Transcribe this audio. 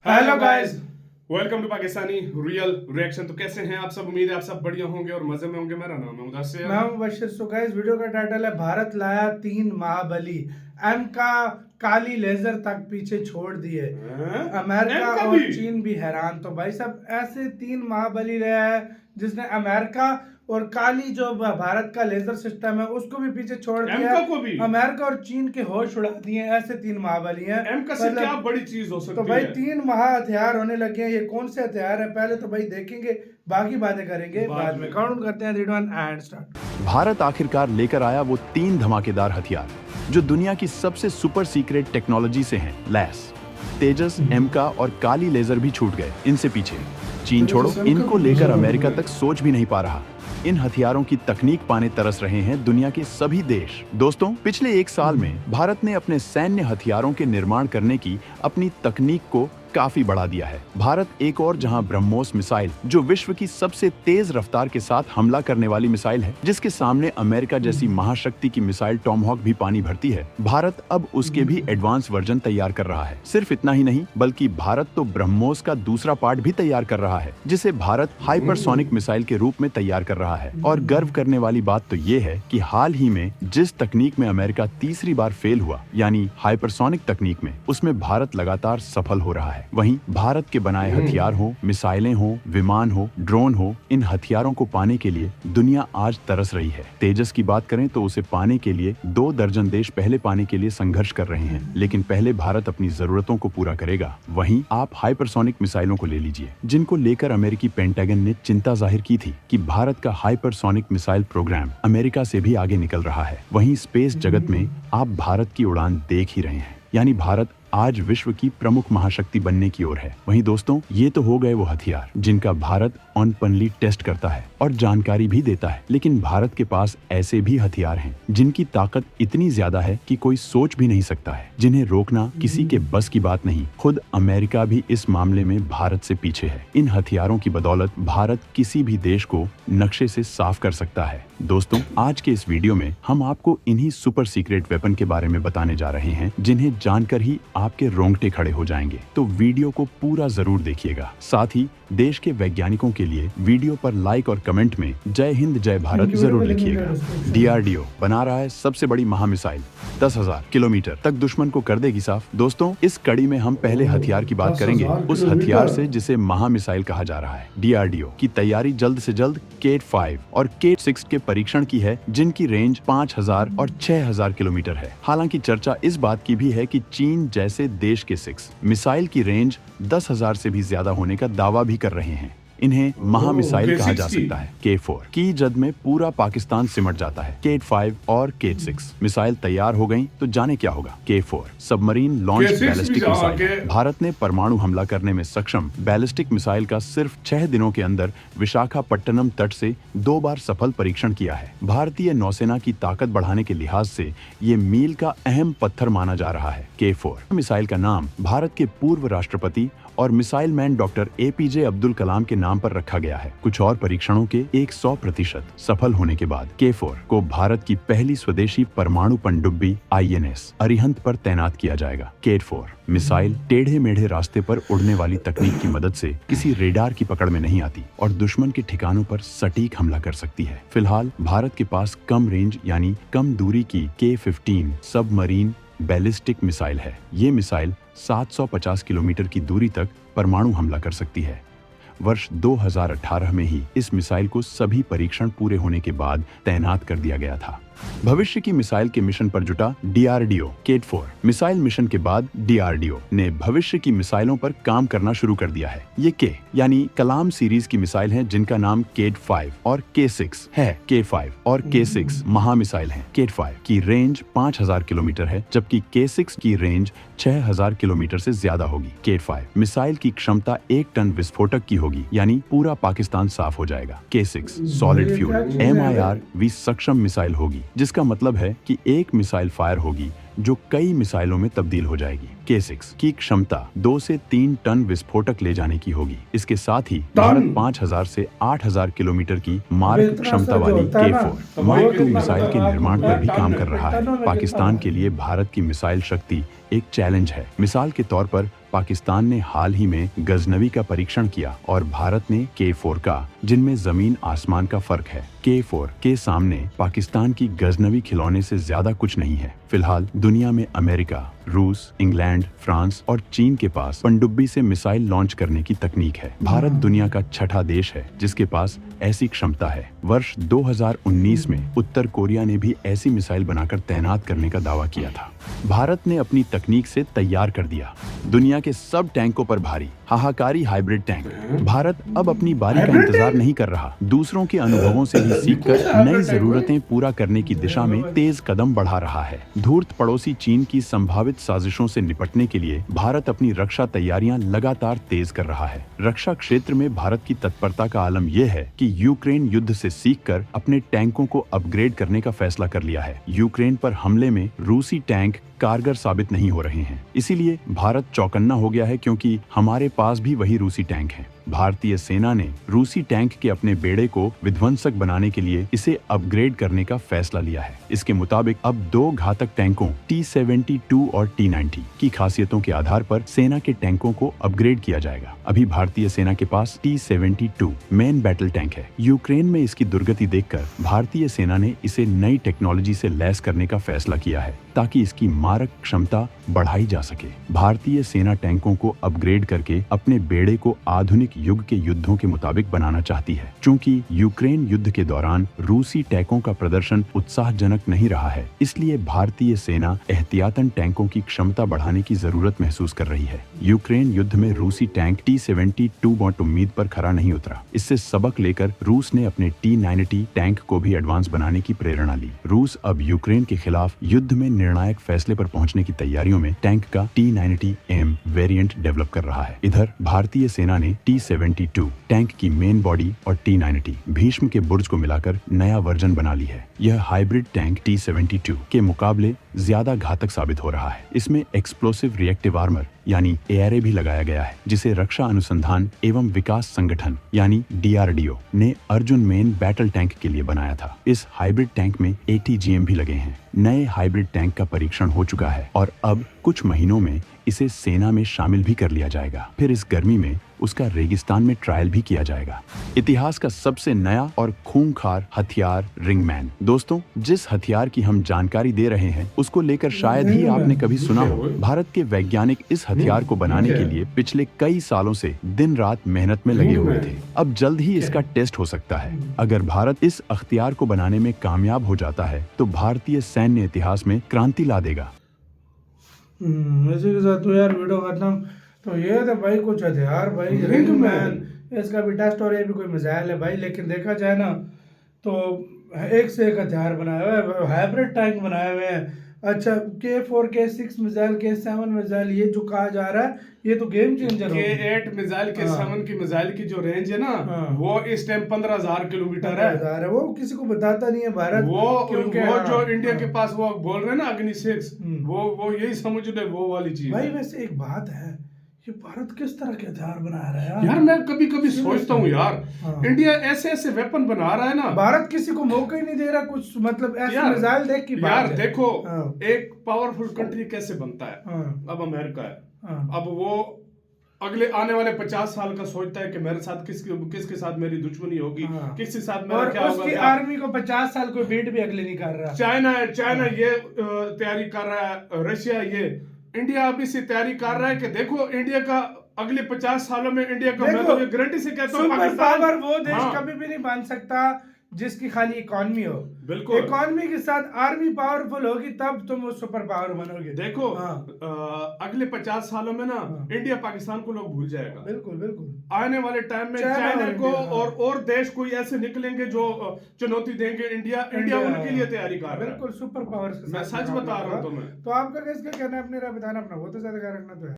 Hello guys, welcome to Pakistani real reaction. तो कैसे हैं आप सब? उम्मीद है आप सब बढ़िया होंगे और मजे में होंगे। मेरा नाम है मुदस्सिर। मैं हूं बशीर। सो गाइस, वीडियो का टाइटल है भारत लाया 3 महाबली। एम का काली लेजर तक पीछे छोड़ दिए। अमेरिका और चीन भी हैरान। तो भाई साहब, ऐसे 3 महाबली रहे हैं जिसने अमेरिका और काली जो भारत का लेजर सिस्टम है उसको भी पीछे छोड़ दिया। अमेरिका और चीन के होश उड़ा दिए। ऐसे 3 महाबली हैं। एम का से क्या बड़ी चीज हो सकती है? तो भाई 3 महा हथियार होने लगे हैं। ये कौन से हथियार है पहले तो भाई देखेंगे, बाकी बातें करेंगे बाद में। काउंट करते हैं, 3 2 1 एंड स्टार्ट। भारत आखिरकार लेकर आया वो 3 धमाकेदार हथियार जो दुनिया की सबसे सुपर सीक्रेट टेक्नोलॉजी से हैं लैस। तेजस, एमका और काली लेजर भी छूट गए इनसे पीछे। चीन छोड़ो, इनको लेकर अमेरिका तक सोच भी नहीं पा रहा। इन हथियारों की तकनीक पाने तरस रहे हैं दुनिया के सभी देश। दोस्तों, पिछले 1 साल में भारत ने अपने सैन्य हथियारों के निर्माण करने की अपनी तकनीक को काफी बढ़ा दिया है। भारत एक और जहां ब्रह्मोस मिसाइल, जो विश्व की सबसे तेज रफ्तार के साथ हमला करने वाली मिसाइल है, जिसके सामने अमेरिका जैसी महाशक्ति की मिसाइल टॉमहॉक भी पानी भरती है, भारत अब उसके भी एडवांस वर्जन तैयार कर रहा है। सिर्फ इतना ही नहीं, बल्कि भारत तो ब्रह्मोस का दूसरा पार्ट भी तैयार कर रहा है, जिसे भारत हाइपरसोनिक मिसाइल के रूप में तैयार कर रहा है। और गर्व करने वाली बात तो ये है कि हाल ही में जिस तकनीक में अमेरिका तीसरी बार फेल हुआ, यानी हाइपरसोनिक तकनीक में, उसमें भारत लगातार सफल हो रहा है। वहीं भारत के बनाए हथियार हो, मिसाइलें हो, विमान हो, ड्रोन हो, इन हथियारों को पाने के लिए दुनिया आज तरस रही है। तेजस की बात करें तो उसे पाने के लिए 2 दर्जन देश पहले पाने के लिए संघर्ष कर रहे हैं, लेकिन पहले भारत अपनी जरूरतों को पूरा करेगा। वहीं आप हाइपरसोनिक मिसाइलों को ले लीजिए, जिनको लेकर अमेरिकी पेंटागन ने चिंता जाहिर की थी कि भारत का हाइपरसोनिक मिसाइल प्रोग्राम अमेरिका से भी आगे निकल रहा है। वहीं स्पेस जगत में आप भारत की उड़ान देख ही रहे हैं, यानी भारत आज विश्व की प्रमुख महाशक्ति बनने की ओर है। वहीं दोस्तों, ये तो हो गए वो हथियार जिनका भारत ओपनली टेस्ट करता है और जानकारी भी देता है, लेकिन भारत के पास ऐसे भी हथियार हैं जिनकी ताकत इतनी ज्यादा है कि कोई सोच भी नहीं सकता है, जिन्हें रोकना किसी के बस की बात नहीं। खुद अमेरिका भी इस मामले में भारत से पीछे है। इन हथियारों की बदौलत भारत किसी भी देश को नक्शे से साफ कर सकता है। दोस्तों, आज के इस वीडियो में हम आपको इन्हीं सुपर सीक्रेट वेपन के बारे में बताने जा रहे हैं, जिन्हें जानकर ही आपके रोंगटे खड़े हो जाएंगे। तो वीडियो को पूरा जरूर देखिएगा। साथ ही देश के वैज्ञानिकों के लिए वीडियो पर लाइक और कमेंट में जय हिंद जय भारत जरूर लिखिएगा। डीआरडीओ बना रहा है सबसे बड़ी महामिसाइल, 10,000 किलोमीटर तक दुश्मन को कर देगी साफ। दोस्तों, इस कड़ी में हम पहले हथियार की बात करेंगे, उस हथियार से जिसे महामिसाइल कहा जा रहा है। डीआरडीओ की तैयारी जल्द से जल्द केट 5 और केट 6 के परीक्षण की है, जिनकी रेंज 5,000 और 6,000 किलोमीटर है। हालांकि चर्चा इस बात की भी है कि चीन जैसे देश के 6 मिसाइल की रेंज 10,000 से भी ज्यादा होने का दावा भी कर रहे हैं। इन्हें महामिसाइल कहा जा सकता है। K4 की जद में पूरा पाकिस्तान सिमट जाता है। केट 5 और केट 6 मिसाइल तैयार हो गईं तो जाने क्या होगा। K4 submarine launch ballistic missile. Bharat ने परमाणु हमला करने में सक्षम बैलिस्टिक मिसाइल का सिर्फ 6 दिनों के अंदर विशाखापट्टनम तट से 2 बार सफल परीक्षण किया है। भारतीय नौसेना की ताकत बढ़ाने के लिहाज से ये मील का अहम पत्थर माना जा रहा है। K4 मिसाइल का नाम भारत के पूर्व राष्ट्रपति और missile man doctor APJ Abdul Kalam के नाम पर रखा गया है। कुछ और परीक्षणों के 100% सफल होने के बाद K4 को भारत की पहली स्वदेशी परमाणु पनडुब्बी INS अरिहंत पर तैनात किया जाएगा। K4 मिसाइल टेढ़े मेढ़े रास्ते पर उड़ने वाली तकनीक की मदद से किसी रेडार की पकड़ में नहीं आती और दुश्मन के ठिकानों पर सटीक हमला कर सकती है। फिलहाल भारत के पास कम रेंज यानी कम दूरी की K15 सबमरीन बैलिस्टिक मिसाइल है। ये मिसाइल 750 किलोमीटर की दूरी तक परमाणु हमला कर सकती है। वर्ष 2018 में ही इस मिसाइल को सभी परीक्षण पूरे होने के बाद तैनात कर दिया गया था। भविष्य की मिसाइल के मिशन पर जुटा डीआरडीओ। केट 4 मिसाइल मिशन के बाद डीआरडीओ ने भविष्य की मिसाइलों पर काम करना शुरू कर दिया है। ये के यानी कलाम सीरीज की मिसाइल हैं, जिनका नाम केट 5 और K6 है। K5 और K6 महामिसाइल हैं। केट 5 की रेंज 5,000 किलोमीटर है, जबकि K6 की रेंज 6,000 किलोमीटर से ज्यादा होगी। केट 5 मिसाइल की क्षमता 1 टन विस्फोटक की होगी, यानी पूरा पाकिस्तान साफ हो जाएगा। K6 सॉलिड फ्यूल MIRV सक्षम मिसाइल होगी, जिसका मतलब है कि एक मिसाइल फायर होगी जो कई मिसाइलों में तब्दील हो जाएगी। K6 की क्षमता 2 से 3 टन विस्फोटक ले जाने की होगी। इसके साथ ही भारत 5000 से 8000 किलोमीटर की मारक क्षमता वाली K4 मार्क 2 मिसाइल के निर्माण पर भी काम कर रहा है। पाकिस्तान के लिए भारत की मिसाइल शक्ति एक चैलेंज है। मिसाल के तौर पर पाकिस्तान ने हाल ही में गजनवी का परीक्षण किया और भारत ने K4 का, जिनमें जमीन आसमान का फर्क है। K4 के सामने पाकिस्तान की गजनवी खिलौने से ज्यादा कुछ नहीं है। फिलहाल दुनिया में अमेरिका, रूस, इंग्लैंड, फ्रांस और चीन के पास पनडुब्बी से मिसाइल लॉन्च करने की तकनीक है। भारत दुनिया का छठा देश है जिसके पास ऐसी क्षमता है। वर्ष 2019 में उत्तर कोरिया ने भी ऐसी मिसाइल बनाकर तैनात करने का दावा किया था। भारत ने अपनी तकनीक से तैयार कर दिया दुनिया के सब टैंकों पर भारी हाहाकारी हाइब्रिड टैंक। भारत अब अपनी बारी का इंतजार नहीं कर रहा, दूसरों के अनुभवों से ही सीखकर नई जरूरतें पूरा करने की दिशा में तेज कदम बढ़ा रहा है। धूर्त पड़ोसी चीन की संभावित साजिशों से निपटने के लिए भारत अपनी रक्षा तैयारियां लगातार तेज कर रहा है। रक्षा क्षेत्र में भारत की तत्परता का आलम यह है कि यूक्रेन युद्ध से सीखकर अपने टैंकों को अपग्रेड करने का फैसला कर लिया है। यूक्रेन पर हमले में रूसी टैंक कारगर साबित नहीं हो रहे हैं, इसीलिए भारत चौकन्ना हो गया है क्योंकि हमारे पास भी वही रूसी टैंक हैं। भारतीय सेना ने रूसी टैंक के अपने बेड़े को विध्वंसक बनाने के लिए इसे अपग्रेड करने का फैसला लिया है। इसके मुताबिक अब 2 घातक टैंकों T-72 और T-90 की खासियतों के आधार पर सेना के टैंकों को अपग्रेड किया जाएगा। अभी भारतीय सेना के पास T-72 मेन बैटल टैंक है। यूक्रेन में इसकी दुर्गति देखकर भारतीय सेना ने इसे नई टेक्नोलॉजी से लैस करने का फैसला किया है ताकि इसकी मारक क्षमता बढ़ाई जा सके। भारतीय सेना टैंकों को अपग्रेड करके अपने बेड़े को आधुनिक युग के युद्धों के मुताबिक बनाना चाहती है। चूंकि यूक्रेन युद्ध के दौरान रूसी टैंकों का प्रदर्शन उत्साहजनक नहीं रहा है, इसलिए भारतीय सेना एहतियातन टैंकों की क्षमता बढ़ाने की जरूरत महसूस कर रही है। यूक्रेन युद्ध में रूसी टैंक T-72 बहुत उम्मीद पर खरा नहीं उतरा। इससे सबक लेकर रूस ने अपने T-90 टैंक को भी एडवांस बनाने की प्रेरणा ली। रूस अब यूक्रेन के खिलाफ युद्ध में निर्णायक फैसले पर पहुंचने की तैयारियों में टैंक का T-90M वेरिएंट डेवलप कर रहा है। इधर भारतीय सेना ने T-72 टैंक की मेन बॉडी और T-90 भीष्म के बुर्ज को मिलाकर नया वर्जन बना ली है। यह हाइब्रिड टैंक T-72 के मुकाबले ज्यादा घातक साबित हो रहा है। इसमें एक्सप्लोसिव रिएक्टिव आर्मर यानी ARA भी लगाया गया है, जिसे रक्षा अनुसंधान एवं विकास संगठन यानी DRDO ने अर्जुन मेन बैटल टैंक के लिए बनाया था। इस हाइब्रिड टैंक में ATGM भी लगे हैं। नए हाइब्रिड टैंक का परीक्षण हो चुका है और अब कुछ महीनों में इसे सेना में शामिल भी कर लिया जाएगा। फिर इस गर्मी में उसका रेगिस्तान में ट्रायल भी किया जाएगा। इतिहास का सबसे नया और खूंखार हथियार रिंगमैन। दोस्तों, जिस हथियार की हम जानकारी दे रहे हैं उसको लेकर शायद ही आपने कभी सुना हो। भारत के वैज्ञानिक इस हथियार को बनाने के लिए पिछले कई सालों से दिन रात मेहनत में लगे हुए थे। अब जल्द ही इसका टेस्ट हो सकता है। अगर भारत इस हथियार को बनाने में कामयाब हो जाता है तो भारतीय सैन्य इतिहास में क्रांति ला देगा। इसी के साथ तो यार वीडियो खत्म। तो ये थे भाई कुछ हथियार भाई रिंगमैन, इसका भी टेस्ट और ये भी कोई मिसाइल है भाई। लेकिन देखा जाए ना तो एक से एक हथियार बनाए हुए हैं, हाइब्रिड टैंक बनाए हुए हैं। अच्छा, K4 K6 missile, K7 missile, ये जो कहा जा रहा है ये तो गेम चेंजर है। K8 मिसाइल, K7 की मिसाइल की जो रेंज है ना, वो इस टाइम 15,000 किलोमीटर है। वो किसी को बताता नहीं है भारत। वो जो इंडिया के पास वो बोल रहे हैं ना अग्नि 6, वो यही समझ ले वो वाली चीज भाई। वैसे एक बात है, ये भारत किस तरह के हथियार बना रहा है यार मैं कभी कभी सोचता हूँ यार, इंडिया ऐसे ऐसे वेपन बना रहा है ना, भारत किसी को मौका ही नहीं दे रहा कुछ, मतलब ऐसे मिसाइल देख की बात यार है। देखो एक पावरफुल कंट्री कैसे बनता है। अब अमेरिका है, अब वो अगले आने वाले 50 साल का सोचता है कि मेरे साथ किसके साथ मेरी दुश्मनी होगी, किसके साथ मेरा क्या होगा। उसकी आर्मी को 50 साल कोई बीट भी अगले नहीं कर रहा। चाइना है, चाइना ये तैयारी कर रहा है, रशिया ये, इंडिया अभी से तैयारी कर रहा है कि देखो इंडिया का अगले 50 सालों में इंडिया का, मैं तो ये गारंटी से कहता हूं, सुपर पावर वो देश कभी भी नहीं बन सकता जिसकी खाली इकोनॉमी हो। बिल्कुल, इकोनॉमी के साथ आर्मी पावरफुल होगी तब तुम वो सुपर पावर बनोगे। देखो अगले 50 सालों में ना इंडिया पाकिस्तान को लोग भूल जाएगा। बिल्कुल बिल्कुल। आने वाले टाइम में चाइना को और देश कोई ऐसे निकलेंगे जो चुनौती देंगे इंडिया उनके लिए तैयारी कर रहा है। बिल्कुल सुपर पावर, मैं सच बता रहा हूँ तुम्हें। तो आपका किसका कहना है, अपने राय बताना। अपना बहुत ज्यादा ख्याल रखना तो है।